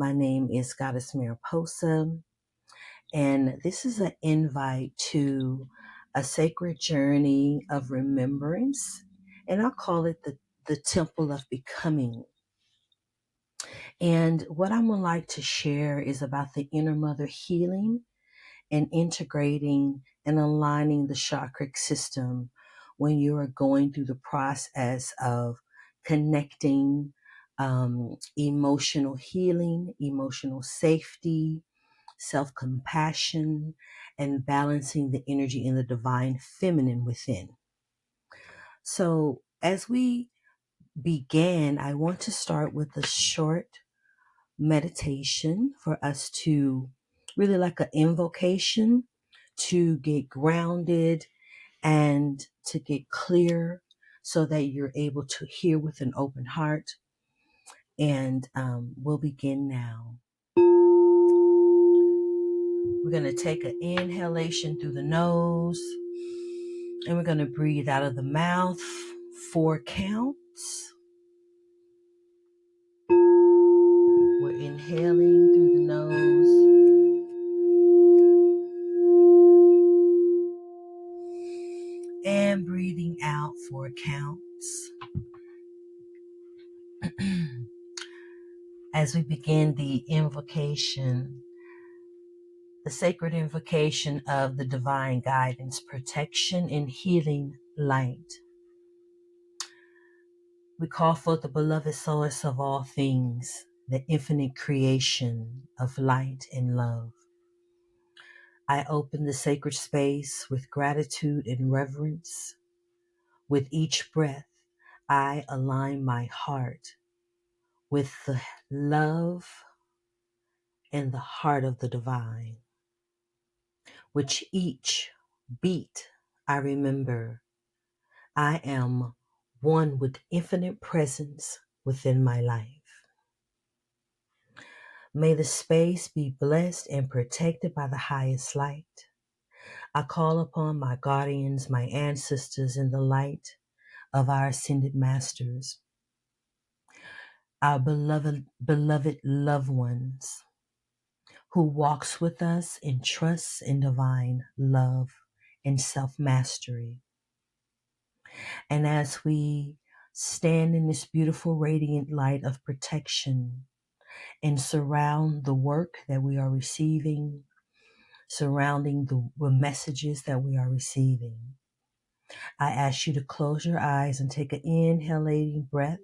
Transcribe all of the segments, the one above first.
My name is Goddess Mariposa, and this is an invite to a sacred journey of remembrance, and I'll call it the Temple of Becoming. And what I would like to share is about the inner mother healing and integrating and aligning the chakra system when you are going through the process of connecting, emotional healing, emotional safety, self-compassion, and balancing the energy in the divine feminine within. So as we begin, I want to start with a short meditation for us to really like an invocation to get grounded and to get clear so that you're able to hear with an open heart. And we'll begin now. We're going to take an inhalation through the nose and we're going to breathe out of the mouth 4 counts. We're inhaling through the nose and breathing out 4 counts. As we begin the invocation, the sacred invocation of the divine guidance, protection, and healing light, we call forth the beloved source of all things, the infinite creation of light and love. I open the sacred space with gratitude and reverence. With each breath, I align my heart with the love and the heart of the divine. With each beat, I remember I am one with infinite presence within my life. May the space be blessed and protected by the highest light. I call upon my guardians, my ancestors in the light of our ascended masters, our beloved loved ones who walks with us in trust and divine love and self-mastery. And as we stand in this beautiful radiant light of protection and surround the work that we are receiving, surrounding the messages that we are receiving, I ask you to close your eyes and take an inhalating breath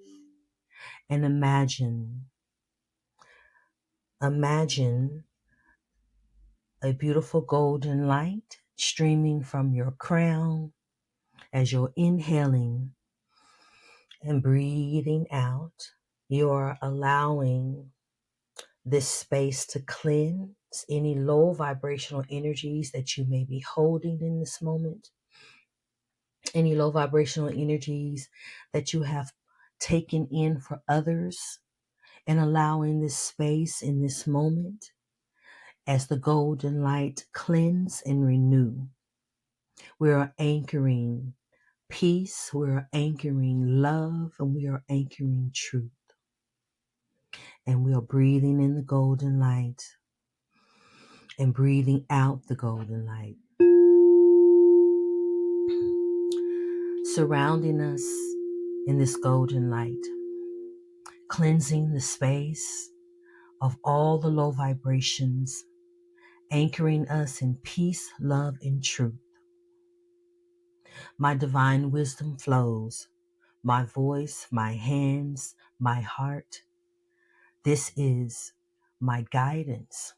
and imagine a beautiful golden light streaming from your crown as you're inhaling and breathing out. You're allowing this space to cleanse any low vibrational energies that you may be holding in this moment, any low vibrational energies that you have taken in for others, and allowing this space in this moment as the golden light cleanse and renew. We are anchoring peace, we are anchoring love, and we are anchoring truth. And we are breathing in the golden light and breathing out the golden light, surrounding us in this golden light, cleansing the space of all the low vibrations, anchoring us in peace, love, and truth. My divine wisdom flows, my voice, my hands, my heart. This is my guidance.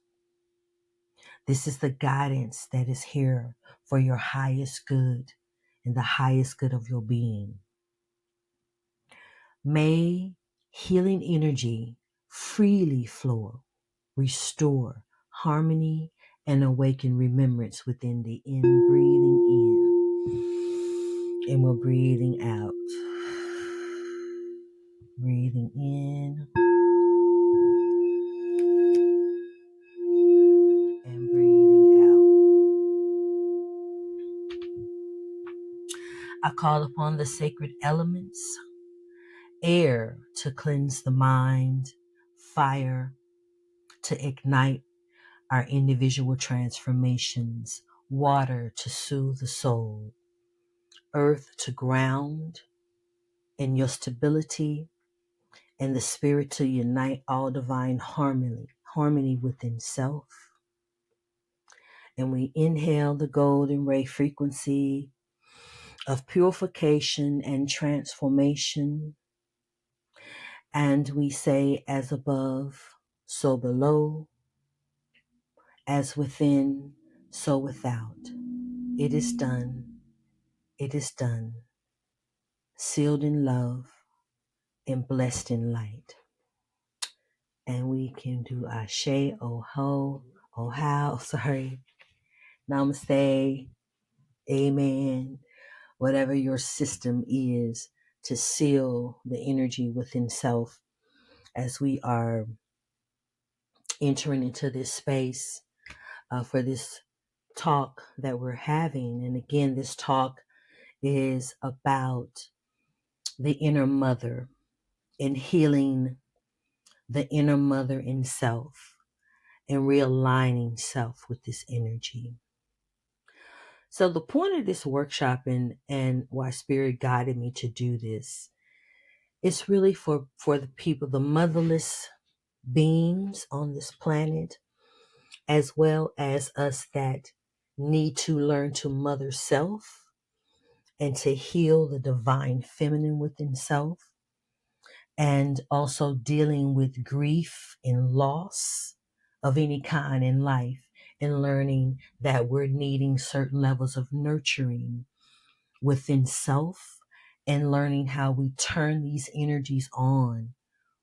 This is the guidance that is here for your highest good and the highest good of your being. May healing energy freely flow, restore harmony, and awaken remembrance within the breathing in. And we're breathing out. Breathing in and breathing out. I call upon the sacred elements, air to cleanse the mind, fire to ignite our individual transformations, water to soothe the soul, earth to ground in your stability, and the spirit to unite all divine harmony within self. And we inhale the golden ray frequency of purification and transformation. And we say, as above, so below, as within, so without. It is done. It is done. Sealed in love and blessed in light. And we can do Ashe, Oho, Ohau, sorry, Namaste, Amen, whatever your system is to seal the energy within self as we are entering into this space for this talk that we're having. And again, this talk is about the inner mother and healing the inner mother in self and realigning self with this energy. So the point of this workshop and why Spirit guided me to do this, it's really for the people, the motherless beings on this planet, as well as us that need to learn to mother self and to heal the divine feminine within self, and also dealing with grief and loss of any kind in life, and learning that we're needing certain levels of nurturing within self, and learning how we turn these energies on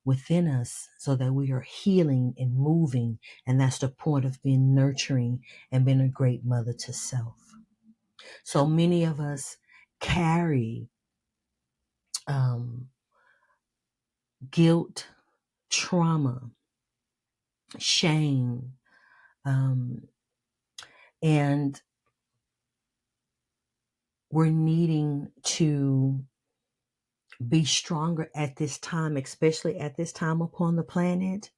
within us so that we are healing and moving. And that's the point of being nurturing and being a great mother to self. So many of us carry guilt, trauma, shame, and we're needing to be stronger at this time, especially at this time upon the planet,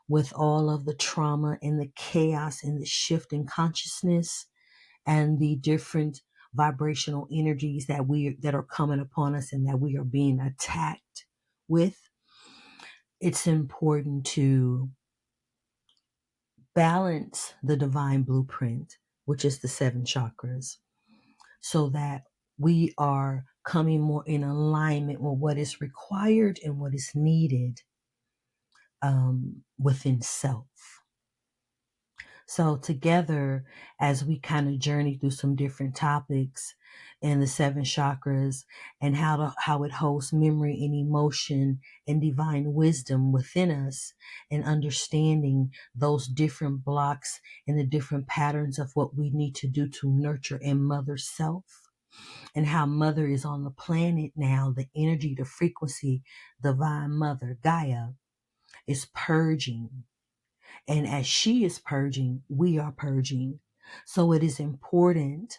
with all of the trauma and the chaos and the shift in consciousness and the different vibrational energies that are coming upon us and that we are being attacked with. It's important to balance the divine blueprint, which is the 7 chakras, so that we are coming more in alignment with what is required and what is needed within self. So together, as we kind of journey through some different topics in the 7 chakras and how it holds memory and emotion and divine wisdom within us, and understanding those different blocks and the different patterns of what we need to do to nurture and mother self, and how mother is on the planet now, the energy, the frequency, divine mother, Gaia, is purging. And as she is purging, we are purging. So it is important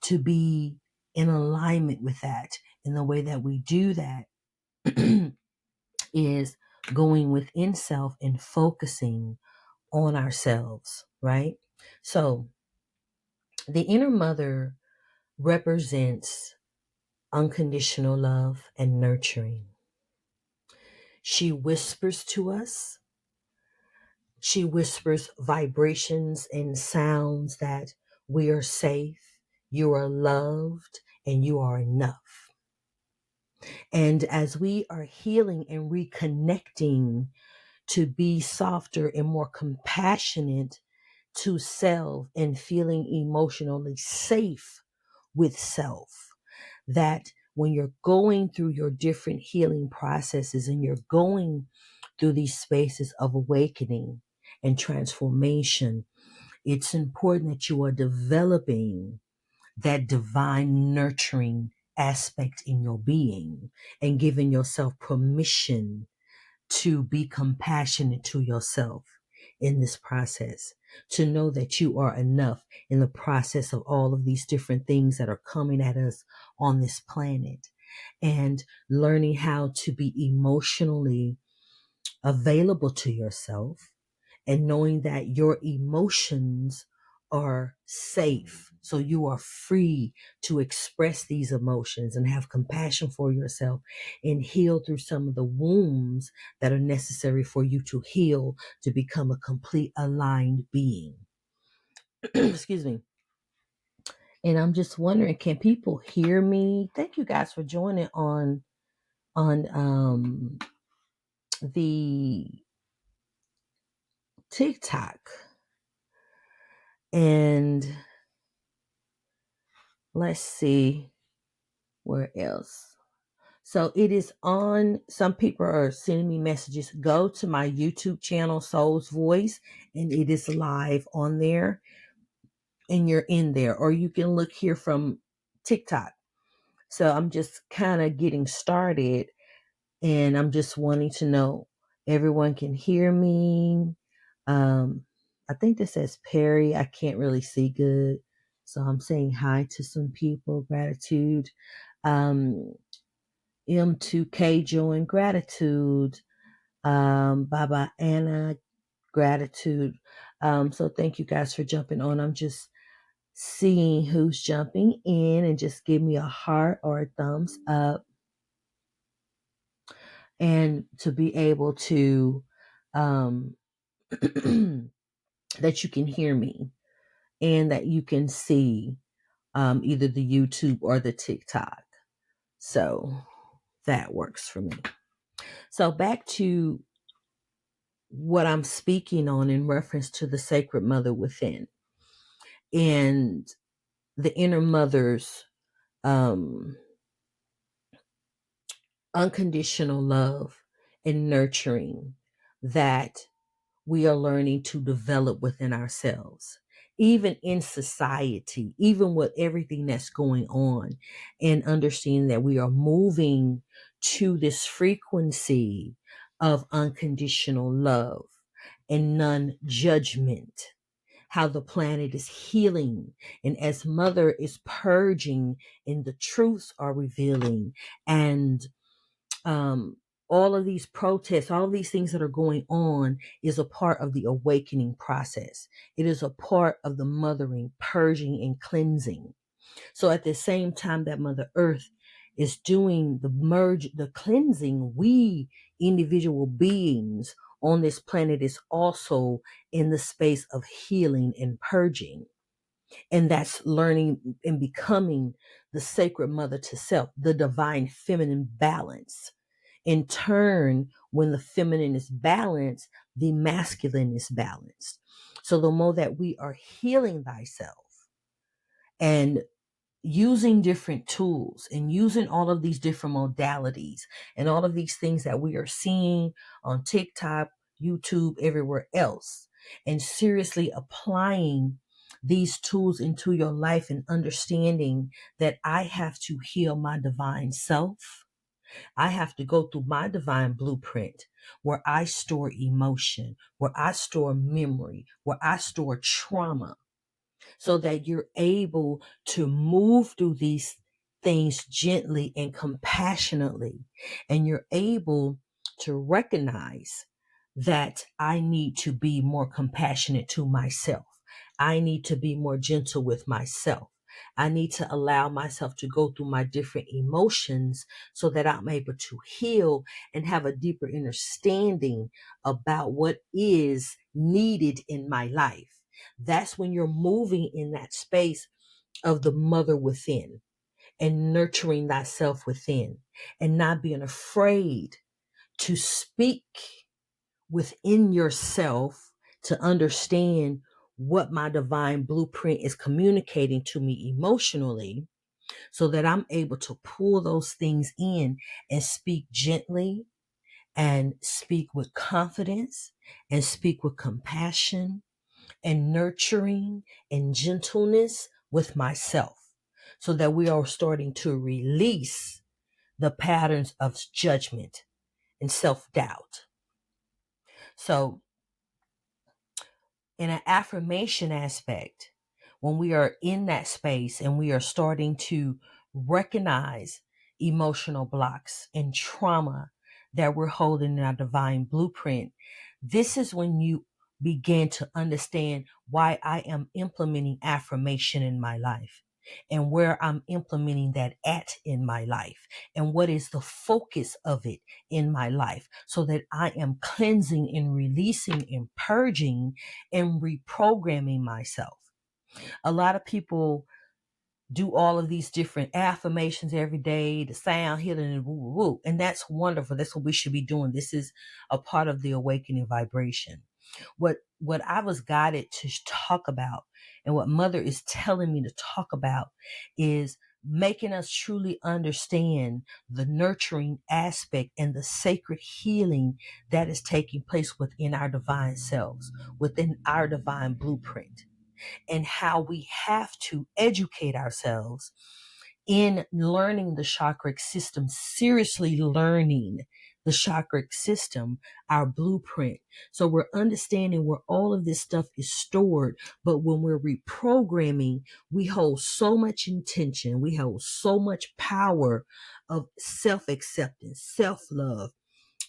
to be in alignment with that. And the way that we do that is going within self and focusing on ourselves, right? So the inner mother represents unconditional love and nurturing. She whispers to us. She whispers vibrations and sounds that we are safe, you are loved, and you are enough. And as we are healing and reconnecting to be softer and more compassionate to self and feeling emotionally safe with self, that when you're going through your different healing processes and you're going through these spaces of awakening and transformation, it's important that you are developing that divine nurturing aspect in your being and giving yourself permission to be compassionate to yourself in this process, to know that you are enough in the process of all of these different things that are coming at us on this planet, and learning how to be emotionally available to yourself and knowing that your emotions are safe. So you are free to express these emotions and have compassion for yourself and heal through some of the wounds that are necessary for you to heal to become a complete aligned being. Excuse me. And I'm just wondering, can people hear me? Thank you guys for joining on the TikTok. And let's see where else. So it is on, some people are sending me messages. Go to my YouTube channel, Soul's Voice, and it is live on there. And you're in there. Or you can look here from TikTok. So I'm just kind of getting started. And I'm just wanting to know everyone can hear me. I think this says Perry. I can't really see good. So I'm saying hi to some people. Gratitude. M2K join. Gratitude. Baba Anna. Gratitude. So thank you guys for jumping on. I'm just seeing who's jumping in, and just give me a heart or a thumbs up, and to be able to that you can hear me and that you can see either the YouTube or the TikTok. So that works for me. So back to what I'm speaking on in reference to the sacred mother within and the inner mother's unconditional love and nurturing that we are learning to develop within ourselves, even in society, even with everything that's going on, and understanding that we are moving to this frequency of unconditional love and non-judgment. How the planet is healing, and as Mother is purging and the truths are revealing, and all of these protests, all of these things that are going on is a part of the awakening process. It is a part of the mothering, purging, and cleansing. So at the same time that Mother Earth is doing the cleansing, we individual beings on this planet is also in the space of healing and purging. And that's learning and becoming the sacred mother to self, the divine feminine balance. In turn, when the feminine is balanced, the masculine is balanced. So the more that we are healing thyself and using different tools and using all of these different modalities and all of these things that we are seeing on TikTok, YouTube, everywhere else, and seriously applying these tools into your life and understanding that I have to heal my divine self. I have to go through my divine blueprint where I store emotion, where I store memory, where I store trauma, so that you're able to move through these things gently and compassionately. And you're able to recognize that I need to be more compassionate to myself. I need to be more gentle with myself. I need to allow myself to go through my different emotions so that I'm able to heal and have a deeper understanding about what is needed in my life. That's when you're moving in that space of the mother within and nurturing thyself within and not being afraid to speak within yourself to understand what my divine blueprint is communicating to me emotionally, so that I'm able to pull those things in and speak gently and speak with confidence and speak with compassion and nurturing and gentleness with myself, so that we are starting to release the patterns of judgment and self-doubt. So in an affirmation aspect, when we are in that space and we are starting to recognize emotional blocks and trauma that we're holding in our divine blueprint, this is when you begin to understand why I am implementing affirmation in my life and where I'm implementing that at in my life and what is the focus of it in my life so that I am cleansing and releasing and purging and reprogramming myself. A lot of people do all of these different affirmations every day, the sound healing and woo woo woo. And that's wonderful. That's what we should be doing. This is a part of the awakening vibration. What I was guided to talk about and what Mother is telling me to talk about is making us truly understand the nurturing aspect and the sacred healing that is taking place within our divine selves, within our divine blueprint, and how we have to educate ourselves in learning the chakric system, seriously learning the chakric system, our blueprint. So we're understanding where all of this stuff is stored. But when we're reprogramming, we hold so much intention, we hold so much power of self-acceptance, self-love,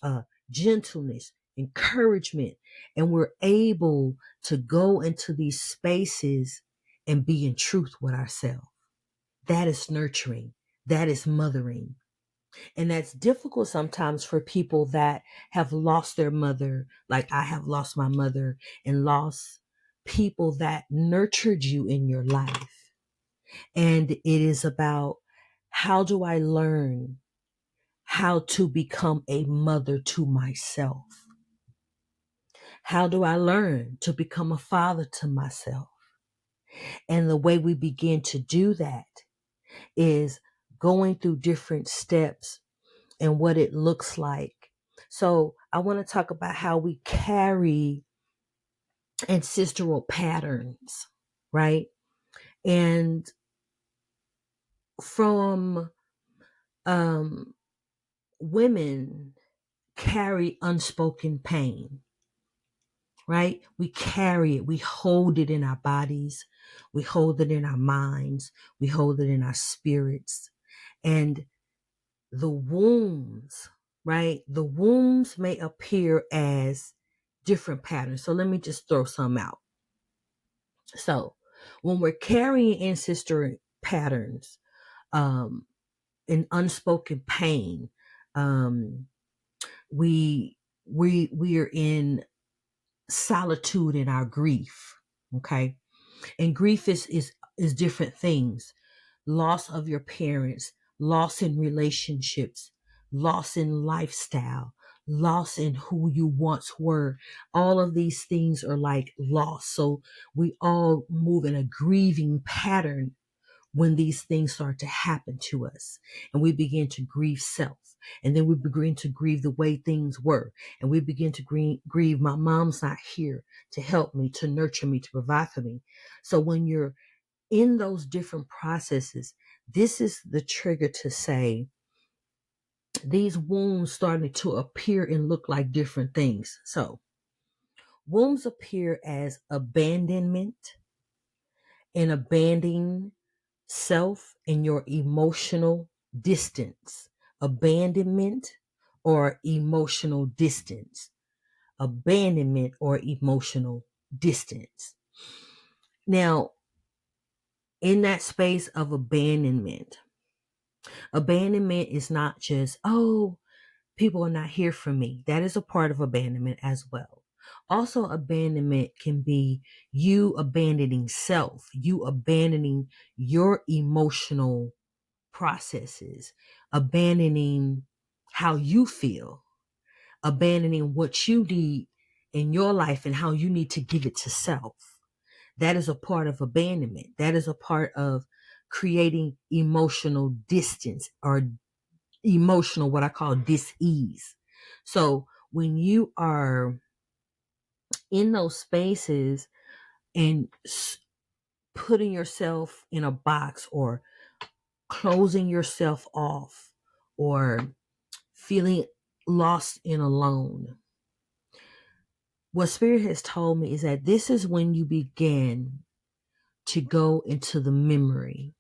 uh, gentleness, encouragement, and we're able to go into these spaces and be in truth with ourselves. That is nurturing. That is mothering. And that's difficult sometimes for people that have lost their mother, like I have lost my mother and lost people that nurtured you in your life. And it is about, how do I learn how to become a mother to myself? How do I learn to become a father to myself? And the way we begin to do that is going through different steps and what it looks like. So I want to talk about how we carry ancestral patterns, right? And from women carry unspoken pain, right? We carry it. We hold it in our bodies. We hold it in our minds. We hold it in our spirits. And the wounds, right? The wounds may appear as different patterns. So let me just throw some out. So when we're carrying ancestral patterns, in unspoken pain, um, we are in solitude in our grief. Okay. And grief is different things. Loss of your parents, loss in relationships, loss in lifestyle, loss in who you once were. All of these things are like loss. So we all move in a grieving pattern when these things start to happen to us, and we begin to grieve self, and then we begin to grieve the way things were, and we begin to grieve my mom's not here to help me, to nurture me, to provide for me. So when you're in those different processes, this is the trigger to say these wounds starting to appear and look like different things. So wounds appear as abandonment and abandoning self and your emotional distance. Abandonment or emotional distance. Abandonment or emotional distance. Now, in that space of abandonment is not just, oh, people are not here for me. That is a part of abandonment as well. Also, abandonment can be you abandoning self, you abandoning your emotional processes, abandoning how you feel, abandoning what you need in your life and how you need to give it to self. That is a part of abandonment. That is a part of creating emotional distance or emotional, what I call dis-ease. So when you are in those spaces and putting yourself in a box or closing yourself off or feeling lost and alone, what Spirit has told me is that this is when you begin to go into the memory,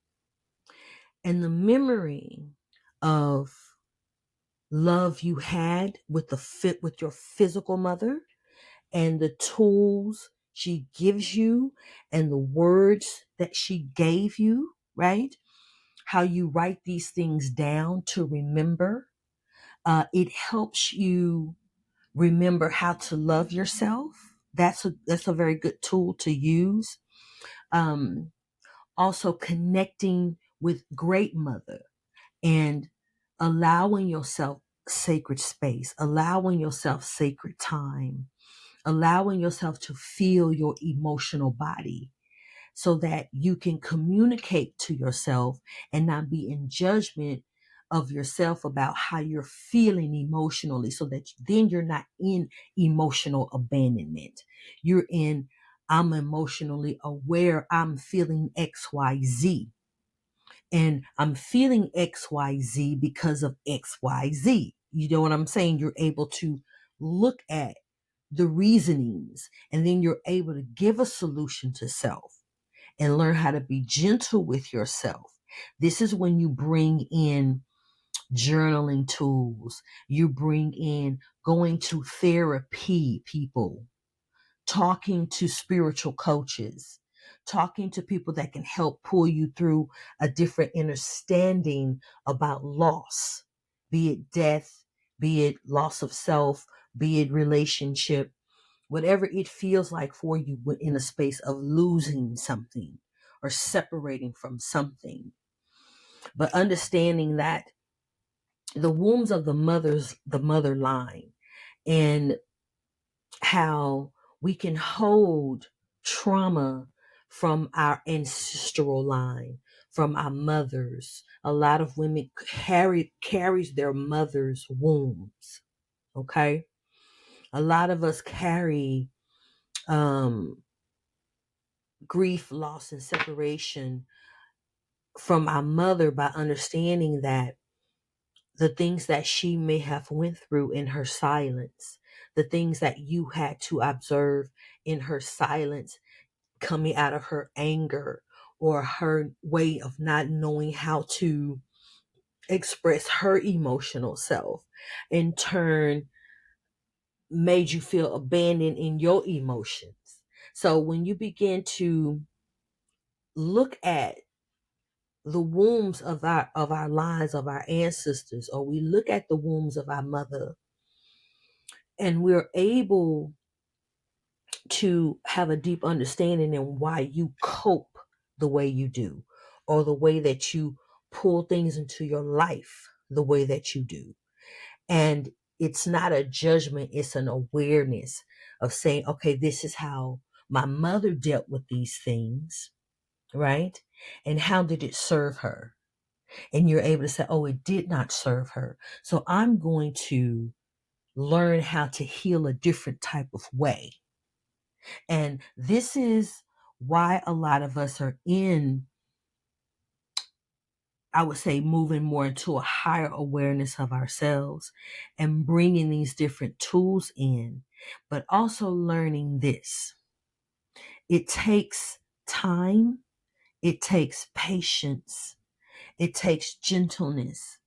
and the memory of love you had with your physical mother, and the tools she gives you and the words that she gave you, right? How you write these things down to remember. It helps you remember how to love yourself. That's a very good tool to use. Um, Also connecting with great mother and allowing yourself sacred space, allowing yourself sacred time, allowing yourself to feel your emotional body so that you can communicate to yourself and not be in judgment of yourself about how you're feeling emotionally, so that then you're not in emotional abandonment. You're in, I'm emotionally aware, I'm feeling XYZ. And I'm feeling XYZ because of XYZ. You know what I'm saying? You're able to look at the reasonings, and then you're able to give a solution to self and learn how to be gentle with yourself. This is when you bring in journaling tools, you bring in going to therapy people, talking to spiritual coaches, talking to people that can help pull you through a different understanding about loss, be it death, be it loss of self, be it relationship, whatever it feels like for you in a space of losing something or separating from something. But understanding that the wombs of the mother line, and how we can hold trauma from our ancestral line, from our mothers. A lot of women carries their mother's wombs. Okay. A lot of us carry um grief, loss, and separation from our mother by understanding that the things that she may have went through in her silence, the things that you had to observe in her silence, coming out of her anger or her way of not knowing how to express her emotional self, in turn made you feel abandoned in your emotions. So when you begin to look at the wombs of our lives, of our ancestors, or we look at the wombs of our mother, and we're able to have a deep understanding in why you cope the way you do, or the way that you pull things into your life the way that you do. And it's not a judgment, it's an awareness of saying, okay, this is how my mother dealt with these things, right? And how did it serve her? And you're able to say, oh, it did not serve her. So I'm going to learn how to heal a different type of way. And this is why a lot of us are in, I would say, moving more into a higher awareness of ourselves and bringing these different tools in, but also learning this. It takes time, it takes patience, it takes gentleness,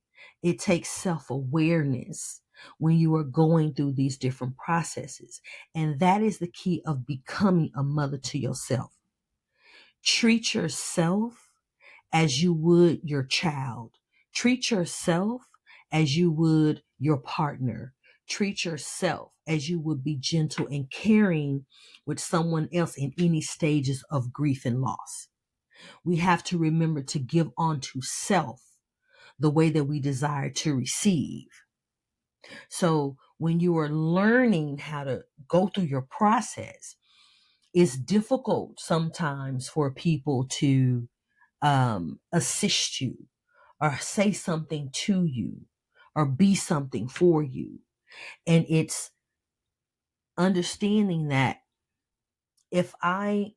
it takes self awareness when you are going through these different processes. And that is the key of becoming a mother to yourself. Treat yourself as you would your child. Treat yourself as you would your partner. Treat yourself as you would be gentle and caring with someone else in any stages of grief and loss. We have to remember to give onto self the way that we desire to receive. So when you are learning how to go through your process, it's difficult sometimes for people to assist you or say something to you or be something for you. And it's understanding that if I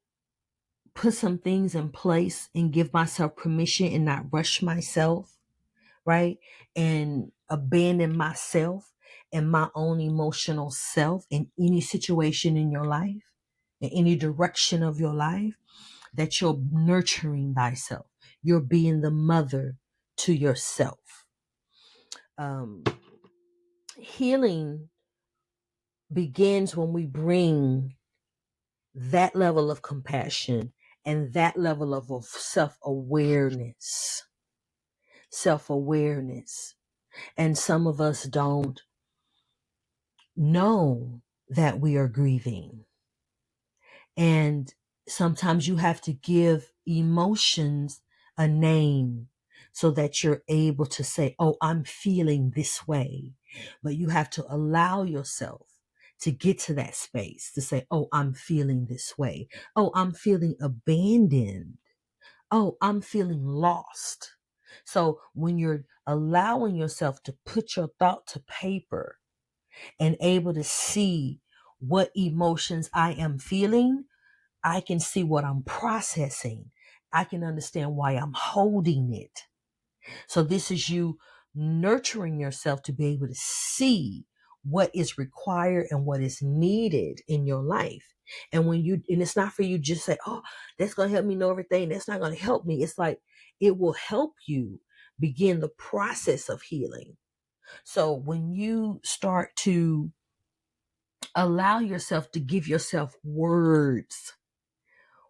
put some things in place and give myself permission and not rush myself, right? And abandon myself and my own emotional self in any situation in your life, in any direction of your life, that you're nurturing thyself. You're being the mother to yourself. Um, Healing begins when we bring that level of compassion and that level of self-awareness. Self-awareness. And some of us don't know that we are grieving. And sometimes you have to give emotions a name so that you're able to say, oh, I'm feeling this way. But you have to allow yourself to get to that space to say, oh, I'm feeling this way. Oh, I'm feeling abandoned. Oh, I'm feeling lost. So when you're allowing yourself to put your thought to paper and able to see what emotions I am feeling, I can see what I'm processing. I can understand why I'm holding it. So this is you nurturing yourself to be able to see what is required and what is needed in your life. And and it's not for you just say, oh, that's going to help me know everything. That's not going to help me. It's like, it will help you begin the process of healing. So when you start to allow yourself to give yourself words,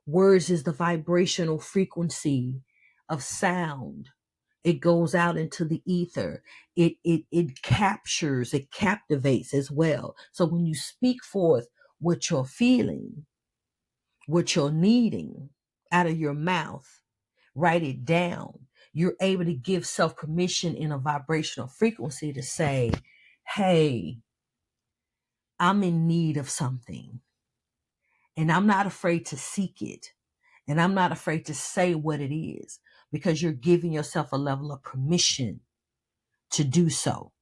words is the vibrational frequency of sound. It goes out into the ether. It captures, it captivates as well. So when you speak forth what you're feeling, what you're needing out of your mouth, write it down. You're able to give self permission in a vibrational frequency to say, hey, I'm in need of something. And I'm not afraid to seek it. And I'm not afraid to say what it is, because you're giving yourself a level of permission to do so.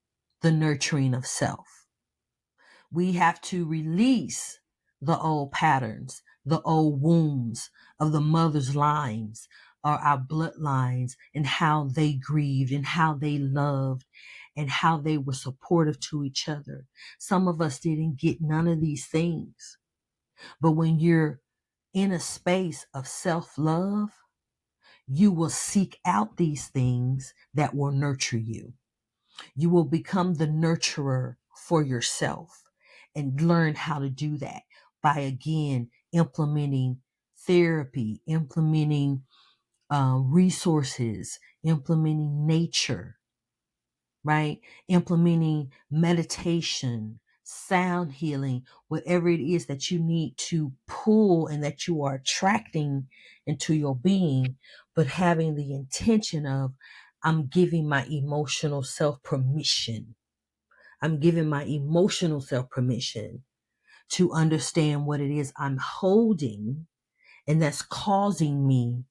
The nurturing of self. We have to release the old patterns, the old wounds of the mother's lines or our bloodlines, and how they grieved and how they loved and how they were supportive to each other. Some of us didn't get none of these things. But when you're in a space of self-love, you will seek out these things that will nurture you. You will become the nurturer for yourself and learn how to do that by, again, implementing therapy, implementing resources, implementing nature, right? Implementing meditation, sound healing, whatever it is that you need to pull and that you are attracting into your being, but having the intention of, I'm giving my emotional self permission. I'm giving my emotional self permission to understand what it is I'm holding and that's causing me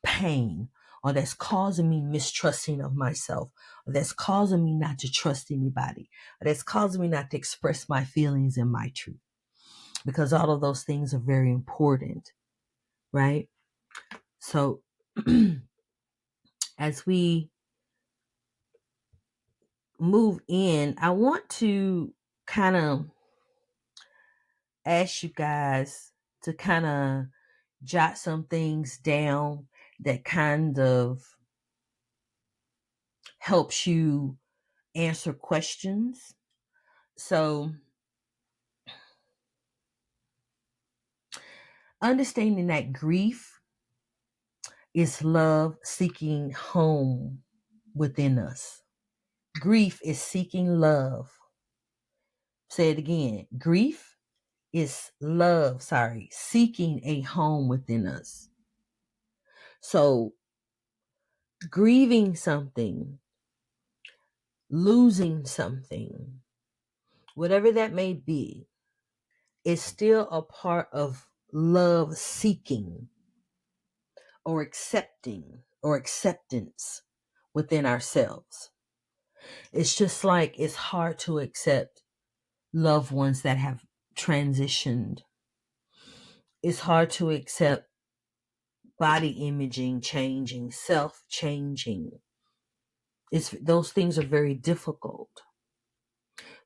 pain, or that's causing me mistrusting of myself, or that's causing me not to trust anybody, or that's causing me not to express my feelings and my truth. Because all of those things are very important, right? So as we move in, I want to kind of ask you guys to kind of jot some things down that kind of helps you answer questions. So understanding that grief is love seeking home within us. Grief is seeking love. Say it again. Grief is seeking a home within us. So grieving something, losing something, whatever that may be, is still a part of love seeking or accepting or acceptance within ourselves. It's just like it's hard to accept loved ones that have transitioned. It's hard to accept body imaging changing, self changing. Those things are very difficult.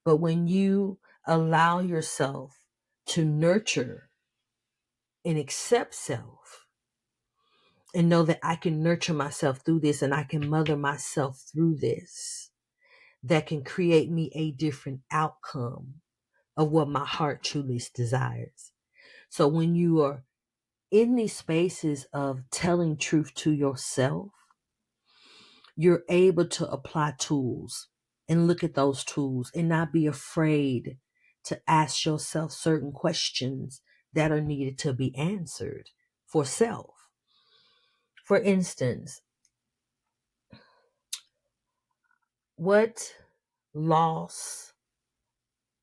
But when you allow yourself to nurture and accept self and know that I can nurture myself through this and I can mother myself through this, that can create me a different outcome of what my heart truly desires. So when you are in these spaces of telling truth to yourself, you're able to apply tools and look at those tools and not be afraid to ask yourself certain questions that are needed to be answered for self. For instance, what loss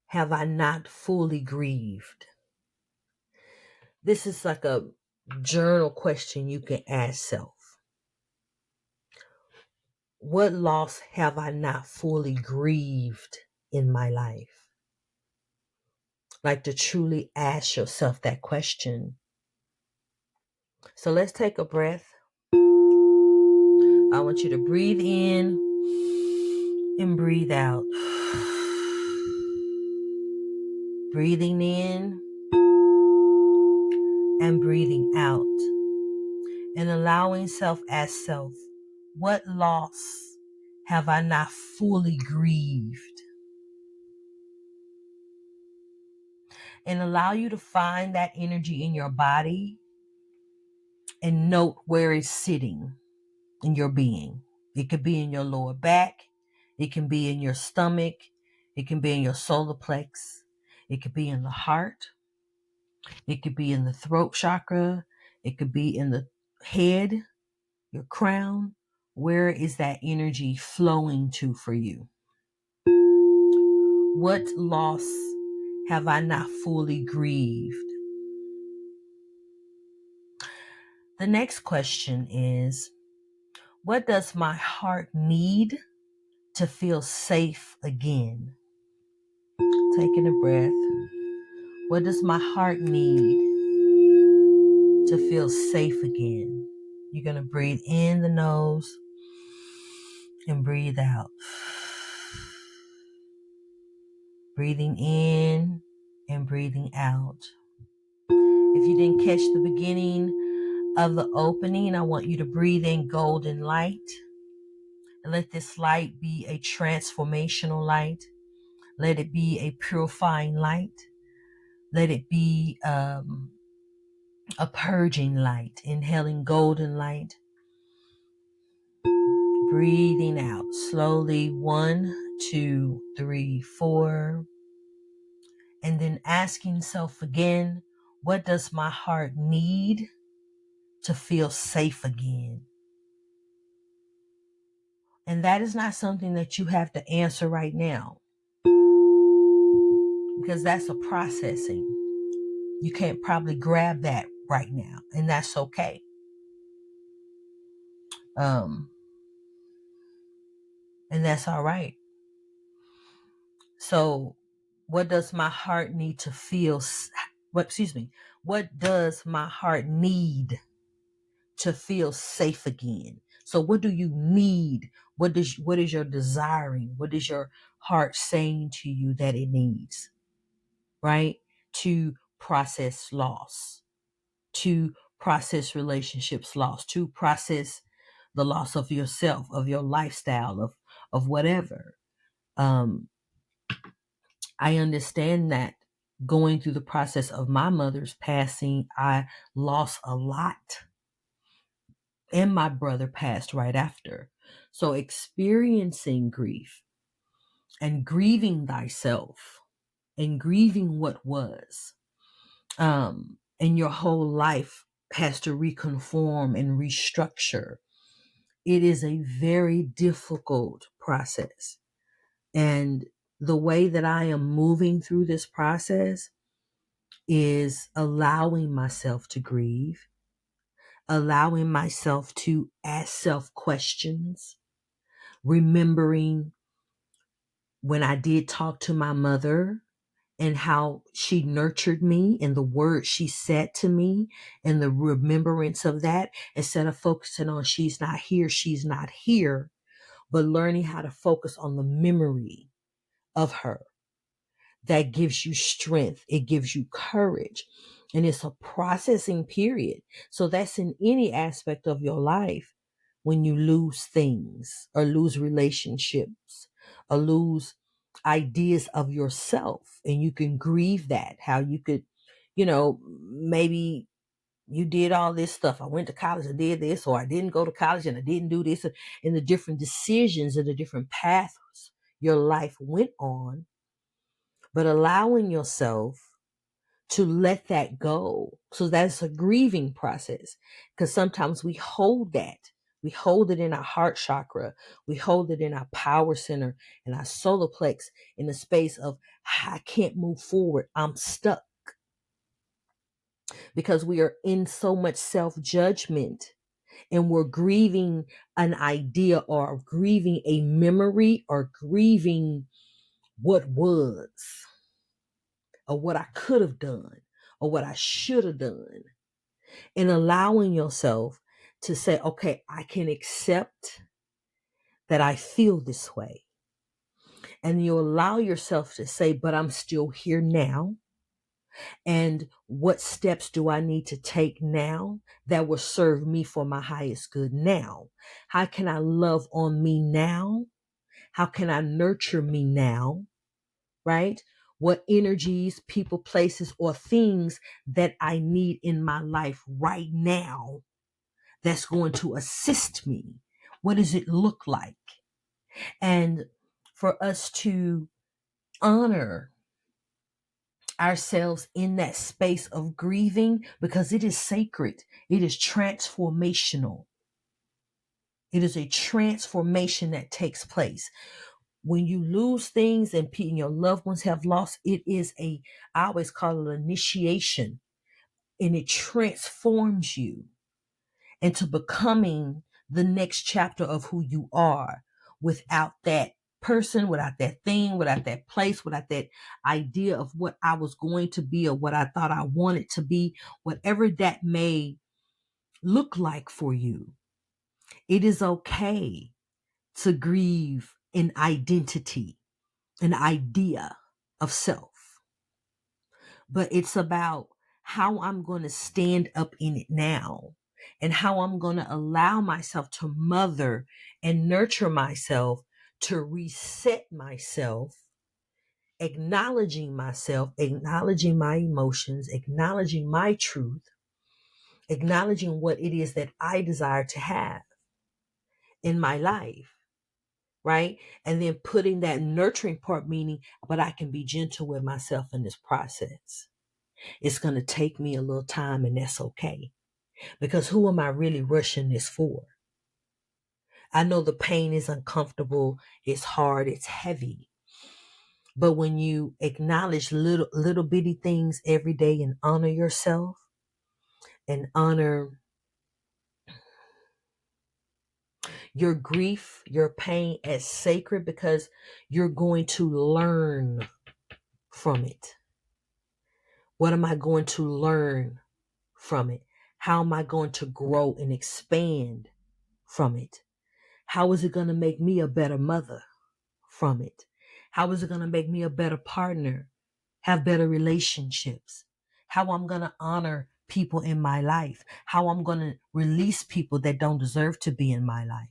have I not fully grieved? This is like a journal question you can ask self. What loss have I not fully grieved in my life? Like to truly ask yourself that question. So let's take a breath. I want you to breathe in and breathe out. Breathing in and breathing out. And allowing self as self. What loss have I not fully grieved? And allow you to find that energy in your body and note where it's sitting in your being. It could be in your lower back. It can be in your stomach. It can be in your solar plex. It could be in the heart. It could be in the throat chakra. It could be in the head, your crown. Where is that energy flowing to for you? What loss have I not fully grieved? The next question is, what does my heart need to feel safe again? Taking a breath. What does my heart need to feel safe again? You're going to breathe in the nose and breathe out. Breathing in and breathing out. If you didn't catch the beginning of the opening, I want you to breathe in golden light. And let this light be a transformational light. Let it be a purifying light. Let it be a purging light. Inhaling golden light. Breathing out slowly. 1, 2, 3, 4. And then asking self again, what does my heart need to feel safe again? And that is not something that you have to answer right now, because that's a processing. You can't probably grab that right now, and that's okay. And that's all right. So what does my heart need to feel? What does my heart need to feel safe again? So what do you need? What is your desiring? What is your heart saying to you that it needs? Right? To process loss, to process relationships lost, to process the loss of yourself, of your lifestyle, of whatever. I understand that going through the process of my mother's passing, I lost a lot. And my brother passed right after. So experiencing grief and grieving thyself and grieving what was, and your whole life has to reconform and restructure. It is a very difficult process. And the way that I am moving through this process is allowing myself to grieve, allowing myself to ask self questions, remembering when I did talk to my mother and how she nurtured me and the words she said to me and the remembrance of that, instead of focusing on she's not here, but learning how to focus on the memory of her. That gives you strength. It gives you courage. And it's a processing period. So that's in any aspect of your life. When you lose things or lose relationships or lose ideas of yourself, and you can grieve that. How you could, maybe you did all this stuff. I went to college, I did this, or I didn't go to college and I didn't do this, and the different decisions and the different paths your life went on, but allowing yourself to let that go. So that's a grieving process, because sometimes we hold that. We hold it in our heart chakra. We hold it in our power center and our solar plex, in the space of, I can't move forward. I'm stuck, because we are in so much self-judgment, and we're grieving an idea, or grieving a memory, or grieving what was, or what I could have done, or what I should have done. And allowing yourself to say, okay, I can accept that I feel this way. And you allow yourself to say, but I'm still here now. And what steps do I need to take now that will serve me for my highest good now? How can I love on me now? How can I nurture me now? Right? What energies, people, places, or things that I need in my life right now that's going to assist me? What does it look like? And for us to honor ourselves in that space of grieving, because it is sacred, it is transformational. It is a transformation that takes place. When you lose things and your loved ones have lost, it is I always call it initiation, and it transforms you into becoming the next chapter of who you are, without that person, without that thing, without that place, without that idea of what I was going to be, or what I thought I wanted to be, whatever that may look like for you. It is okay to grieve an identity, an idea of self, but it's about how I'm going to stand up in it now, and how I'm going to allow myself to mother and nurture myself, to reset myself, acknowledging myself, acknowledging my emotions, acknowledging my truth, acknowledging what it is that I desire to have in my life. Right? And then putting that nurturing part, meaning, but I can be gentle with myself in this process. It's going to take me a little time, and that's okay. Because who am I really rushing this for? I know the pain is uncomfortable, it's hard, it's heavy. But when you acknowledge little bitty things every day, and honor yourself, and honor your grief, your pain as sacred, because you're going to learn from it. What am I going to learn from it? How am I going to grow and expand from it? How is it going to make me a better mother from it? How is it going to make me a better partner, have better relationships? How I'm going to honor people in my life? How I'm going to release people that don't deserve to be in my life?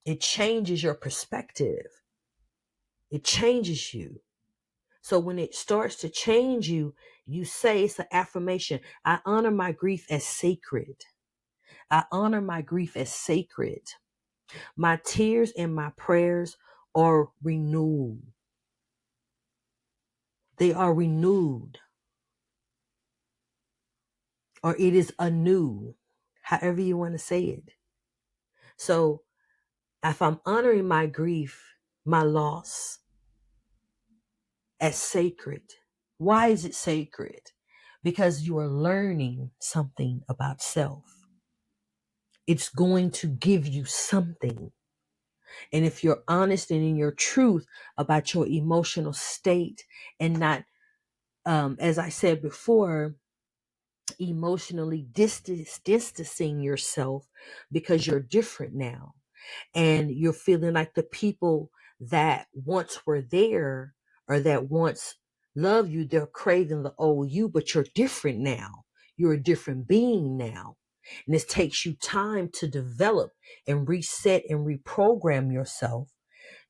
It changes your perspective. It changes you. So when it starts to change you, you say, it's an affirmation. I honor my grief as sacred. I honor my grief as sacred. My tears and my prayers are renewed. They are renewed. Or it is anew. However you want to say it. So if I'm honoring my grief, my loss as sacred, why is it sacred? Because you are learning something about self. It's going to give you something. And if you're honest and in your truth about your emotional state, and not, as I said before, emotionally distancing yourself because you're different now, and you're feeling like the people that once were there, or that once loved you, they're craving the old you, but you're different now. You're a different being now. And it takes you time to develop and reset and reprogram yourself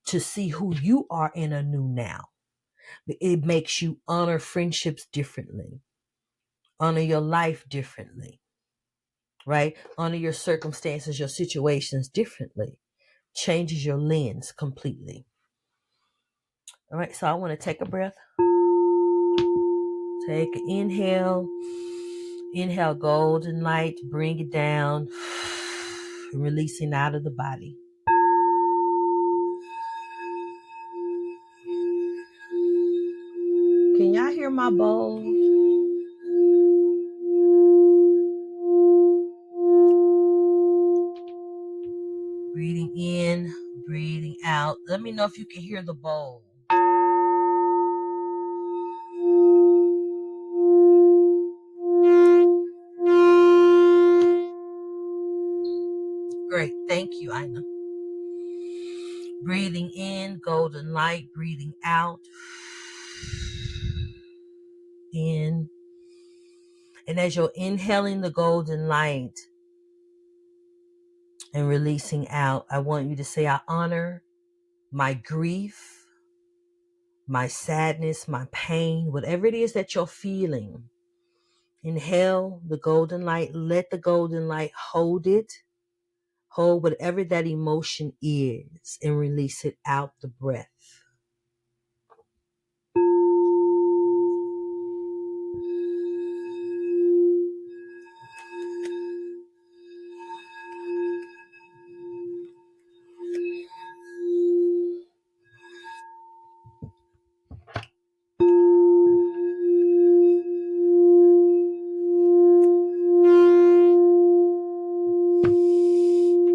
to see who you are in a new now. It makes you honor friendships differently, honor your life differently, right? Honor your circumstances, your situations differently. Changes your lens completely. All right, so I want to take a breath. Take an inhale. Inhale golden light, bring it down, releasing out of the body. Can y'all hear my bowl? Breathing in, breathing out. Let me know if you can hear the bowl. Great. Thank you, Ina. Breathing in, golden light. Breathing out. In. And as you're inhaling the golden light and releasing out, I want you to say, I honor my grief, my sadness, my pain, whatever it is that you're feeling. Inhale the golden light. Let the golden light hold it. Hold whatever that emotion is and release it out the breath.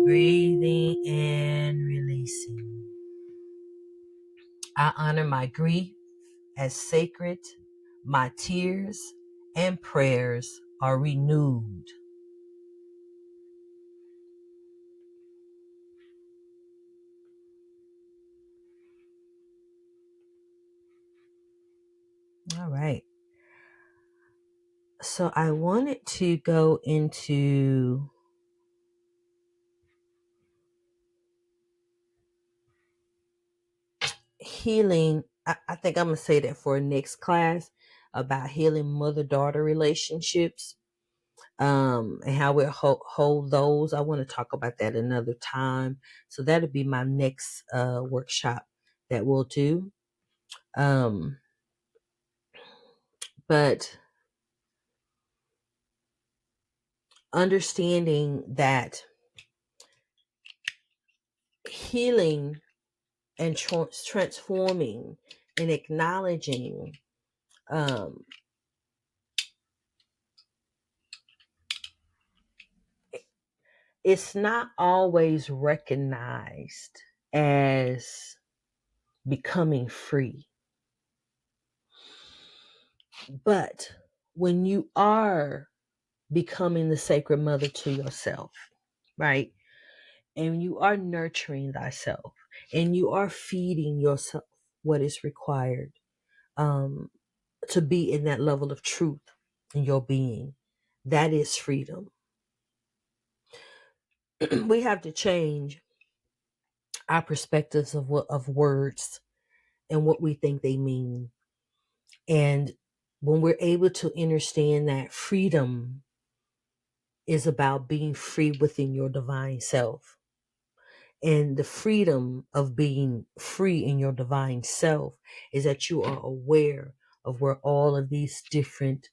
Breathing and releasing. I honor my grief as sacred. My tears and prayers are renewed. All right. So I wanted to go into healing. I think I'm going to say that for next class about healing mother-daughter relationships. And how we hold those. I want to talk about that another time. So that'll be my next workshop that we'll do. But understanding that healing and transforming and acknowledging it's not always recognized as becoming free. But when you are becoming the sacred mother to yourself, right? And you are nurturing thyself and you are feeding yourself what is required to be in that level of truth in your being. That is freedom. We have to change our perspectives of words and what we think they mean. And when we're able to understand that freedom is about being free within your divine self, and the freedom of being free in your divine self is that you are aware of where all of these different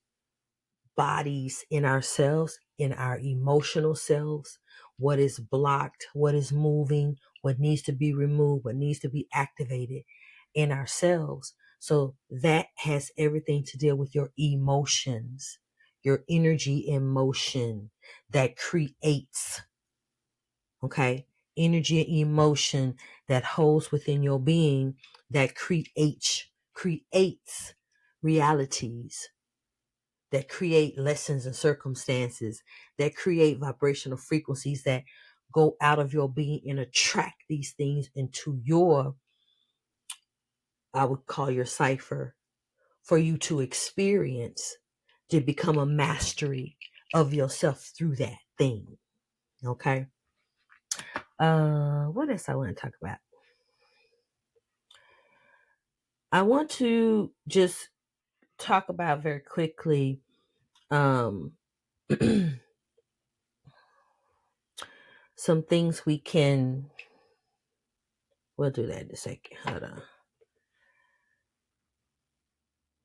bodies in ourselves, in our emotional selves, what is blocked, what is moving, what needs to be removed, what needs to be activated in ourselves. So that has everything to deal with your emotions, your energy in motion that creates, okay? Energy and emotion that holds within your being that creates realities, that create lessons and circumstances, that create vibrational frequencies that go out of your being and attract these things into your, I would call your cipher, for you to experience, to become a mastery of yourself through that thing. Okay. What else I want to talk about? I want to just talk about very quickly um, some things we can. We'll do that in a second. Hold on.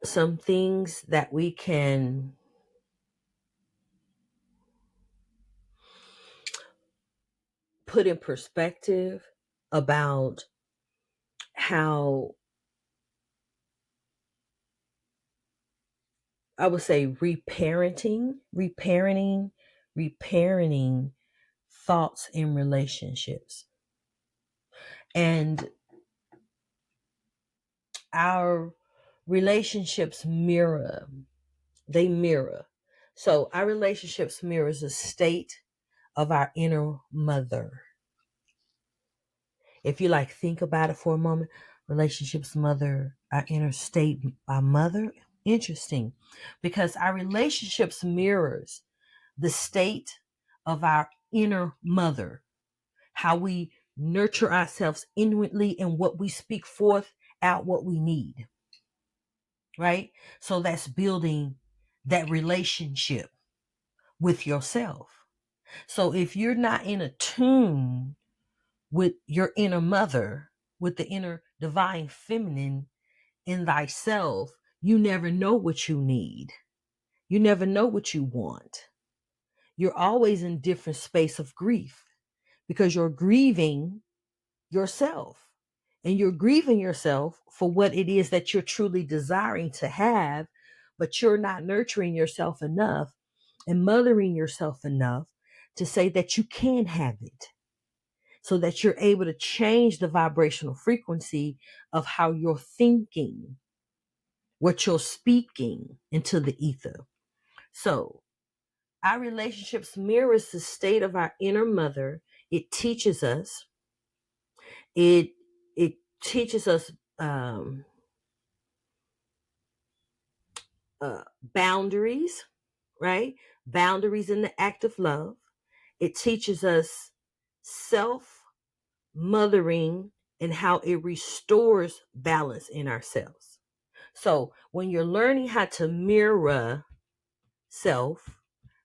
Some things that we can put in perspective about how I would say reparenting thoughts in relationships. And our relationships they mirror. So our relationships mirrors the state of our inner mother. If you like think about it for a moment, relationships mother our inner state, our mother. Interesting, because our relationships mirrors the state of our inner mother, how we nurture ourselves inwardly and what we speak forth out what we need, right? So that's building that relationship with yourself. So if you're not in a tune with your inner mother, with the inner divine feminine in thyself, you never know what you need. You never know what you want. You're always in different space of grief because you're grieving yourself, and you're grieving yourself for what it is that you're truly desiring to have, but you're not nurturing yourself enough and mothering yourself enough to say that you can have it, so that you're able to change the vibrational frequency of how you're thinking, what you're speaking into the ether. So our relationships mirrors the state of our inner mother. It teaches us. It it teaches us boundaries, right? Boundaries in the act of love. It teaches us self mothering and how it restores balance in ourselves. So when you're learning how to mirror self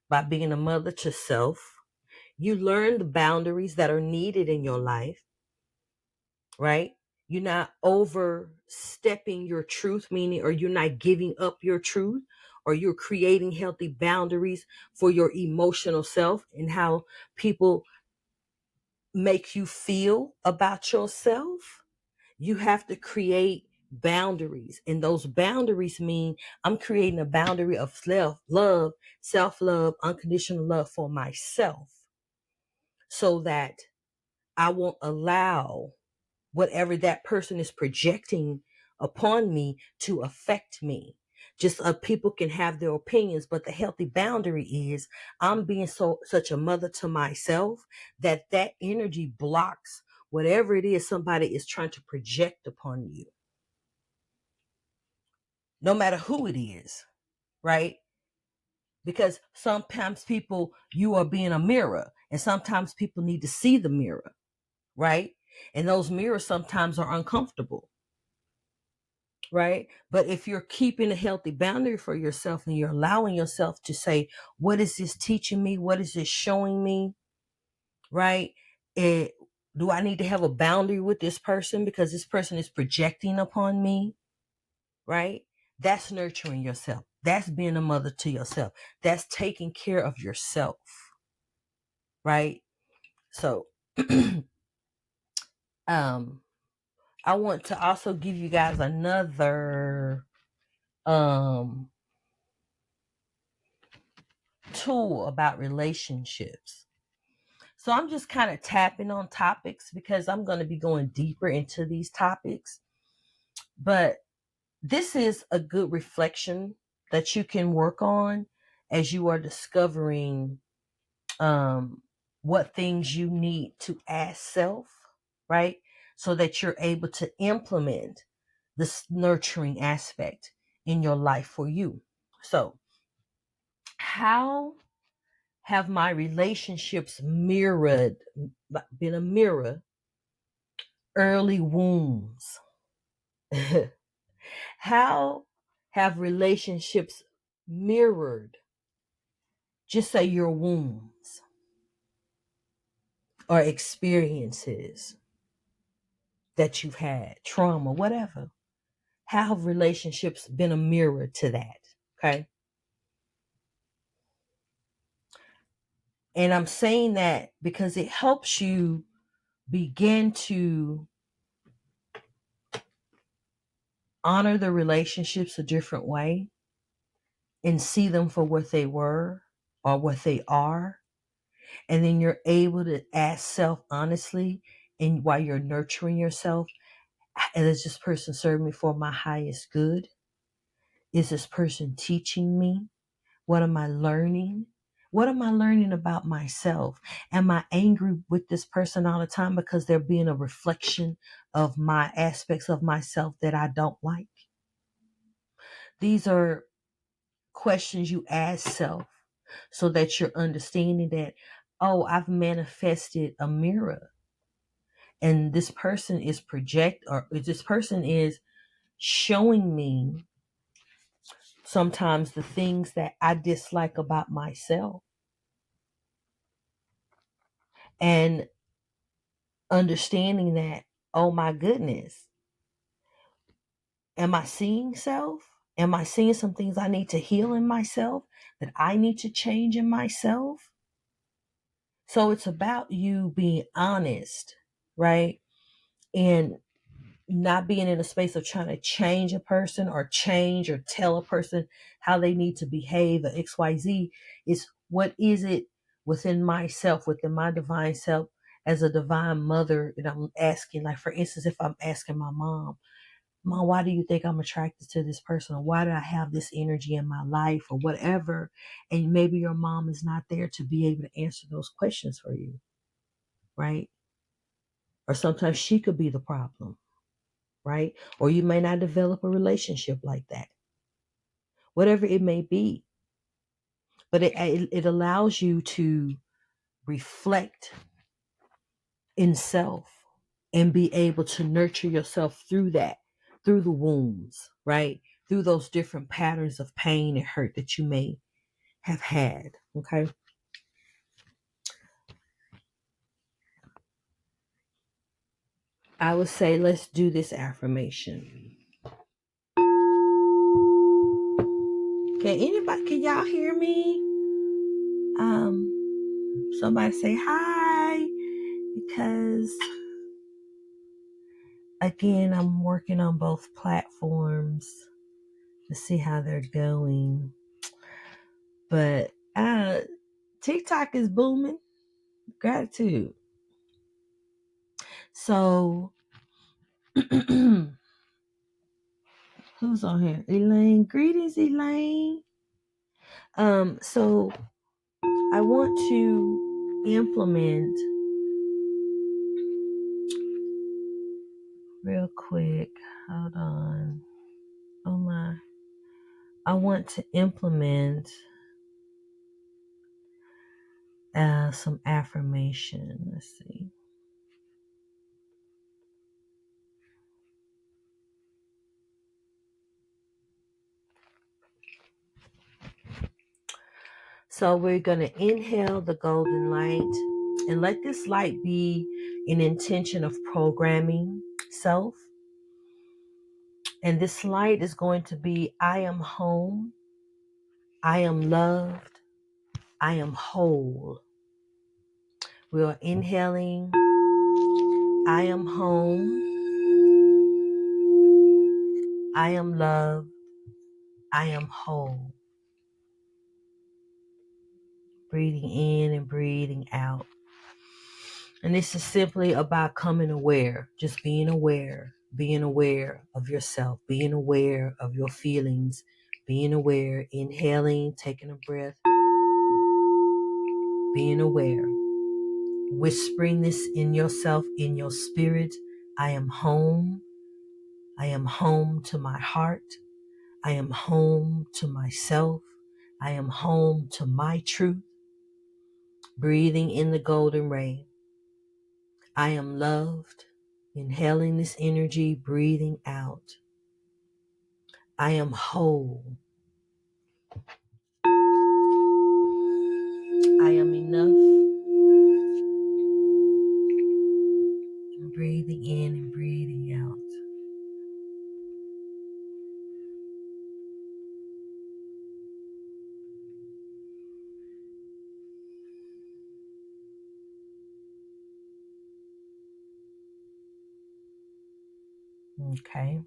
by being a mother to self, you learn the boundaries that are needed in your life, right? You're not overstepping your truth, meaning, or you're not giving up your truth, or you're creating healthy boundaries for your emotional self and how people make you feel about yourself. You have to create boundaries. And those boundaries mean I'm creating a boundary of self love, unconditional love for myself, so that I won't allow whatever that person is projecting upon me to affect me. Just people can have their opinions, but the healthy boundary is I'm being such a mother to myself that that energy blocks whatever it is somebody is trying to project upon you, no matter who it is, right? Because sometimes people, you are being a mirror, and sometimes people need to see the mirror, right? And those mirrors sometimes are uncomfortable, right? But if you're keeping a healthy boundary for yourself and you're allowing yourself to say, what is this teaching me? What is this showing me? Right? It, do I need to have a boundary with this person because this person is projecting upon me? Right? That's nurturing yourself. That's being a mother to yourself. That's taking care of yourself. Right? So, um, I want to also give you guys another um tool about relationships. So I'm just kind of tapping on topics because I'm going to be going deeper into these topics. But this is a good reflection that you can work on as you are discovering what things you need to ask self, right? So that you're able to implement this nurturing aspect in your life for you. So, how have my relationships been a mirror, early wounds? How have relationships mirrored, just say, your wounds or experiences that you've had, trauma, whatever? How have relationships been a mirror to that? Okay. And I'm saying that because it helps you begin to honor the relationships a different way and see them for what they were or what they are. And then you're able to ask self honestly, and while you're nurturing yourself, does this person serve me for my highest good? Is this person teaching me? What am I learning? What am I learning about myself? Am I angry with this person all the time because they're being a reflection of my aspects of myself that I don't like? These are questions you ask self so that you're understanding that, oh, I've manifested a mirror, and this person is this person is showing me sometimes the things that I dislike about myself. And understanding that, oh my goodness, am I seeing self? Am I seeing some things I need to heal in myself, that I need to change in myself? So it's about you being honest, right? And not being in a space of trying to change a person or change or tell a person how they need to behave or XYZ. Is what is it within myself, within my divine self, as a divine mother, and I'm asking, like, for instance, if I'm asking my mom, Mom, why do you think I'm attracted to this person? Or why do I have this energy in my life or whatever? And maybe your mom is not there to be able to answer those questions for you, right? Or sometimes she could be the problem, right? Or you may not develop a relationship like that, whatever it may be. But it allows you to reflect in self and be able to nurture yourself through that, through the wounds, right? Through those different patterns of pain and hurt that you may have had. Okay. I would say let's do this affirmation. Can y'all hear me? Somebody say hi, because again, I'm working on both platforms to see how they're going. But TikTok is booming. Gratitude. So who's on here? Elaine. Greetings, Elaine. So I want to implement real quick. Hold on. Oh my. I want to implement some affirmation. Let's see. So we're going to inhale the golden light and let this light be an intention of programming self. And this light is going to be, I am home. I am loved. I am whole. We are inhaling. I am home. I am loved. I am whole. Breathing in and breathing out. And this is simply about coming aware, just being aware of yourself, being aware of your feelings, being aware, inhaling, taking a breath, being aware, whispering this in yourself, in your spirit. I am home. I am home to my heart. I am home to myself. I am home to my truth. Breathing in the golden ray. I am loved. Inhaling this energy, breathing out. I am whole. I am enough. Breathing in and breathing out. Okay.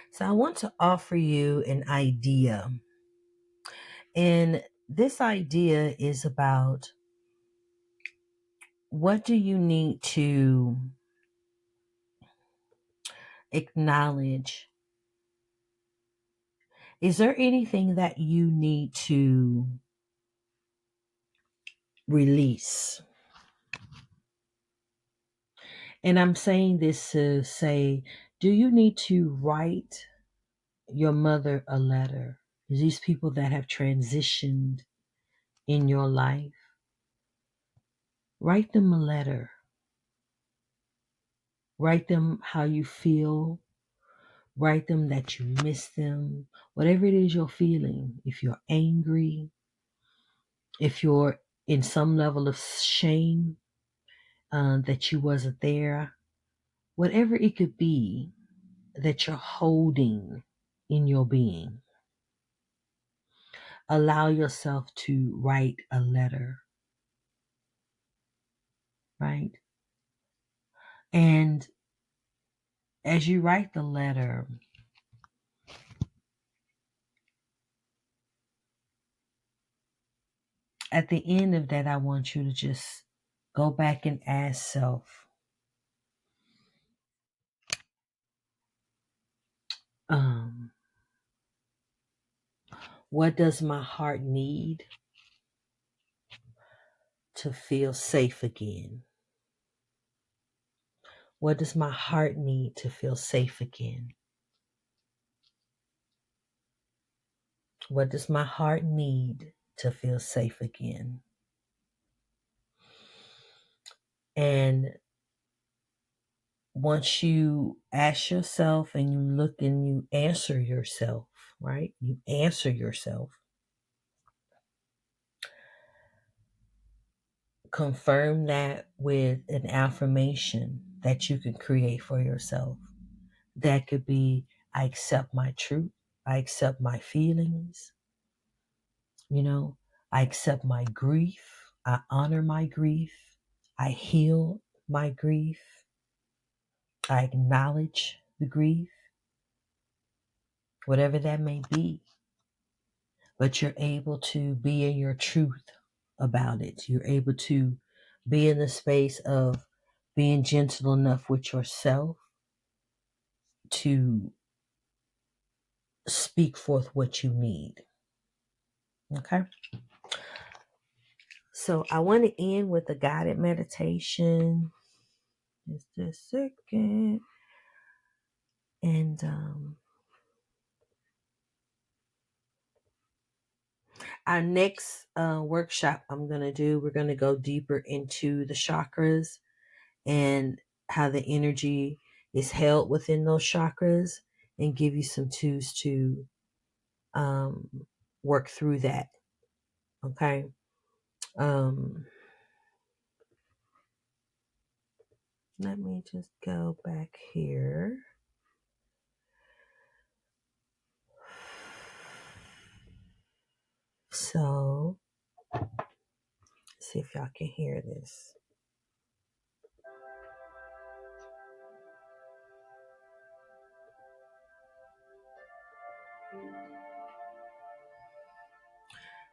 So I want to offer you an idea. And this idea is about, what do you need to acknowledge? Is there anything that you need to release? And I'm saying this to say, do you need to write your mother a letter? These people that have transitioned in your life, write them a letter. Write them how you feel. Write them that you miss them. Whatever it is you're feeling, if you're angry, if you're in some level of shame that you wasn't there, whatever it could be that you're holding in your being, allow yourself to write a letter, right? And as you write the letter, at the end of that, I want you to just go back and ask self, um, what does my heart need to feel safe again? What does my heart need to feel safe again? What does my heart need to feel safe again? And once you ask yourself and you look and you answer yourself, right? You answer yourself. Confirm that with an affirmation that you can create for yourself. That could be, I accept my truth. I accept my feelings. I accept my grief. I honor my grief. I heal my grief. I acknowledge the grief, whatever that may be. But you're able to be in your truth about it. You're able to be in the space of being gentle enough with yourself to speak forth what you need. Okay? So I want to end with a guided meditation. Just a second. And our next workshop we're going to go deeper into the chakras and how the energy is held within those chakras, and give you some tools to work through that. Okay. Let me just go back here. So, see if y'all can hear this.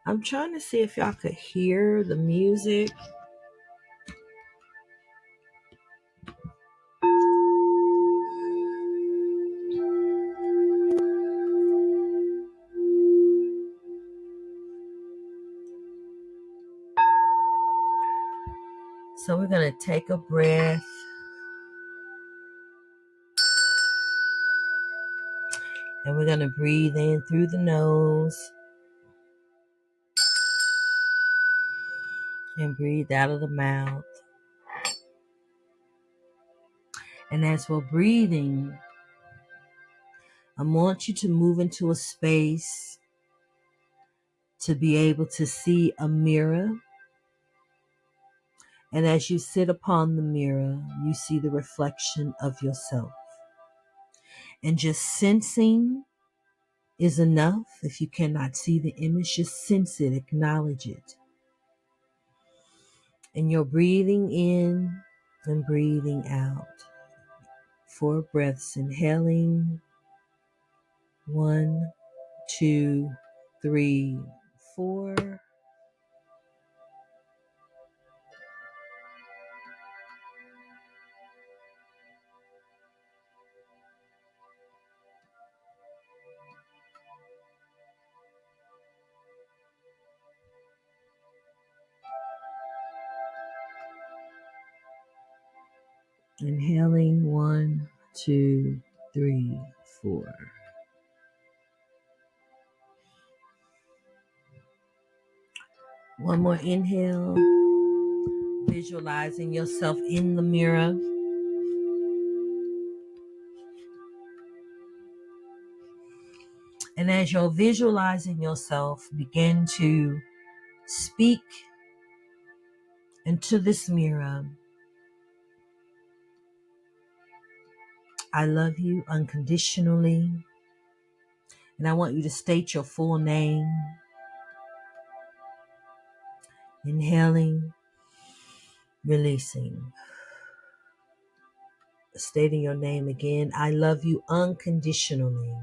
I'm trying to see if y'all could hear the music. So we're going to take a breath. And we're going to breathe in through the nose and breathe out of the mouth. And as we're breathing, I want you to move into a space to be able to see a mirror. And as you sit upon the mirror, you see the reflection of yourself. And just sensing is enough. If you cannot see the image, just sense it, acknowledge it. And you're breathing in and breathing out. 4 breaths, inhaling. 1, 2, 3, 4. Inhaling. 1, 2, 3, 4. One more inhale. Visualizing yourself in the mirror. And as you're visualizing yourself, begin to speak into this mirror. I love you unconditionally. And I want you to state your full name. Inhaling, releasing. Stating your name again. I love you unconditionally.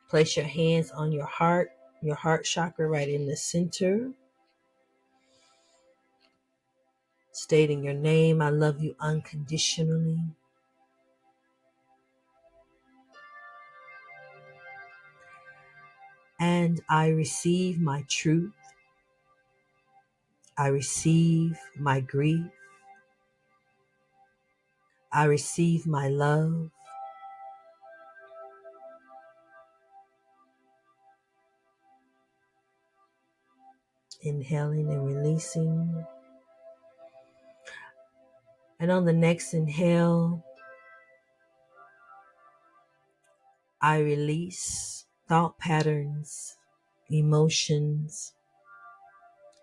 Place your hands on your heart chakra right in the center. Stating your name. I love you unconditionally. And I receive my truth. I receive my grief. I receive my love. Inhaling and releasing. And on the next inhale, I release thought patterns, emotions,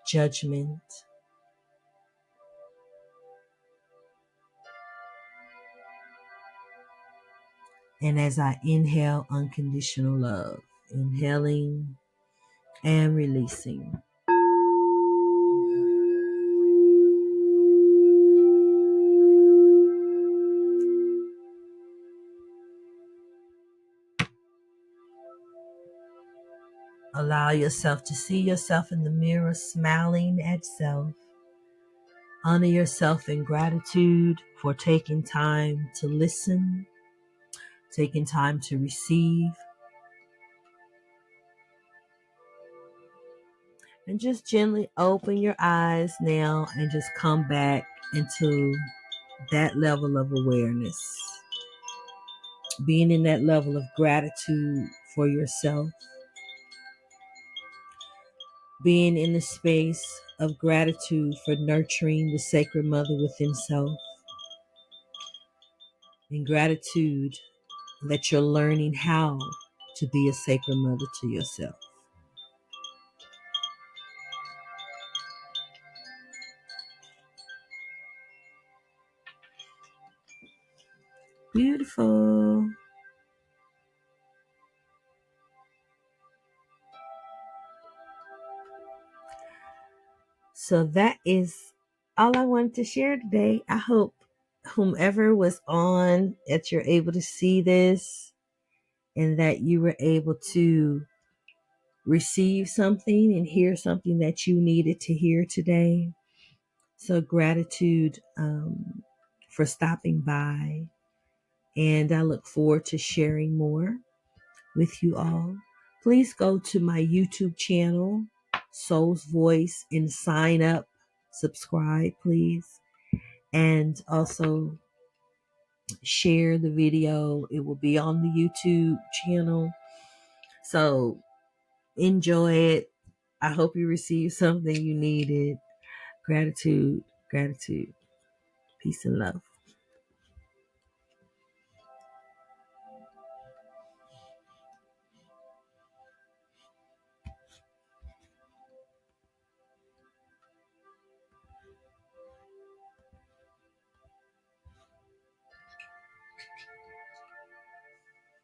judgment. And as I inhale unconditional love, inhaling and releasing. Allow yourself to see yourself in the mirror, smiling at self. Honor yourself in gratitude for taking time to listen, taking time to receive. And just gently open your eyes now and just come back into that level of awareness. Being in that level of gratitude for yourself. Being in the space of gratitude for nurturing the sacred mother within self. And gratitude that you're learning how to be a sacred mother to yourself. Beautiful. So that is all I wanted to share today. I hope whomever was on that you're able to see this and that you were able to receive something and hear something that you needed to hear today. So gratitude for stopping by. And I look forward to sharing more with you all. Please go to my YouTube channel, Soul's Voice, and sign up, subscribe, please. And also share the video. It will be on the YouTube channel. So enjoy it. I hope you received something you needed. Gratitude, gratitude, peace and love.